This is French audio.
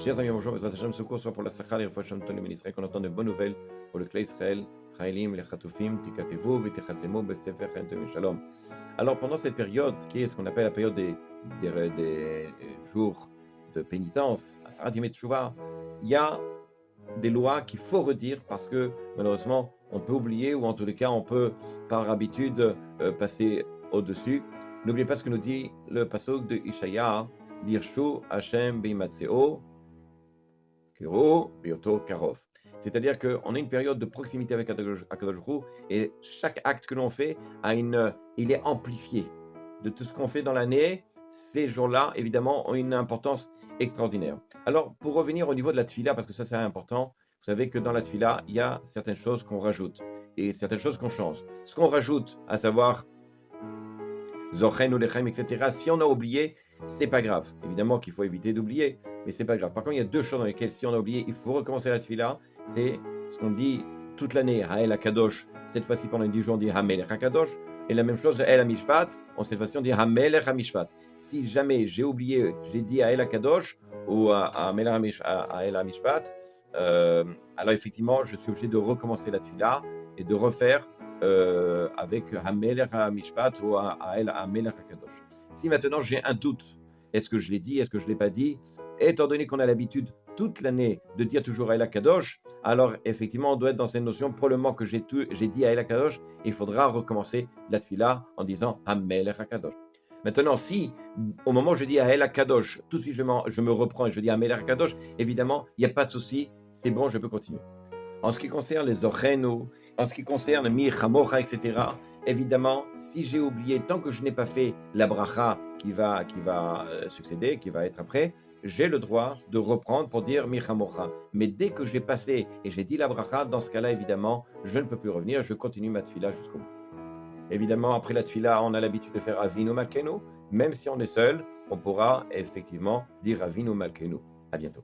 Chers amis, bonjour, Bezrat Hashem, ce cours soit pour la Sacha, les Refouach Shem Tonim, Israël, qu'on entend de bonnes nouvelles pour le Klei Israël, Chaïlim, les Chatoufim, Tikatevu, V'techatemo, Besefer, Chaim Shalom. Alors, pendant cette période, qui est ce qu'on appelle la période des jours de pénitence, Asara Dimet Teshuvah, il y a des lois qu'il faut redire parce que, malheureusement, on peut oublier ou en tous les cas, on peut, par habitude, passer au-dessus. N'oubliez pas ce que nous dit le pasuk de Ishaïa, Dirshu Hashem Beimatseo, c'est-à-dire qu'on a une période de proximité avec Akadosh Baruch Hu, et chaque acte que l'on fait il est amplifié. De tout ce qu'on fait dans l'année, ces jours-là, évidemment, ont une importance extraordinaire. Alors, pour revenir au niveau de la tfila, parce que ça c'est important, vous savez que dans la tfila, il y a certaines choses qu'on rajoute et certaines choses qu'on change. Ce qu'on rajoute, à savoir Zochen ou Lechem, etc., si on a oublié, c'est pas grave. Évidemment qu'il faut éviter d'oublier, mais c'est pas grave. Par contre, il y a deux choses dans lesquelles, si on a oublié, il faut recommencer la tefila. C'est ce qu'on dit toute l'année, Hael HaKadosh. Cette fois-ci, pendant les 10 jours, on dit Hamelech HaKadosh. Et la même chose, El HaMishpat. Cette fois-ci, on dit Hamelech HaMishpat. Si jamais j'ai oublié, j'ai dit Hael HaKadosh ou Hamelech HaMishpat, alors effectivement, je suis obligé de recommencer la tefila et de refaire avec Hamelech HaMishpat ou Hamelech HaKadosh. Si maintenant j'ai un doute, est-ce que je l'ai dit, est-ce que je ne l'ai pas dit, étant donné qu'on a l'habitude toute l'année de dire toujours Hamelech HaKadosh, alors effectivement on doit être dans cette notion, probablement que j'ai dit Hamelech HaKadosh, il faudra recommencer la tefila en disant Hamelech HaKadosh. Maintenant, si au moment où je dis Hamelech HaKadosh, tout de suite je me reprends et je dis Hamelech HaKadosh, évidemment, il n'y a pas de souci, c'est bon, je peux continuer. En ce qui concerne les Zochenu, en ce qui concerne Mi Chamocha, etc., évidemment, si j'ai oublié, tant que je n'ai pas fait la bracha qui va succéder, qui va être après, j'ai le droit de reprendre pour dire Mi Chamocha. Mais dès que j'ai passé et j'ai dit la bracha, dans ce cas-là, évidemment, je ne peux plus revenir, je continue ma tfila jusqu'au bout. Évidemment, après la tfila, on a l'habitude de faire Avinu Malkenu. Même si on est seul, on pourra effectivement dire Avinu Malkenu. À bientôt.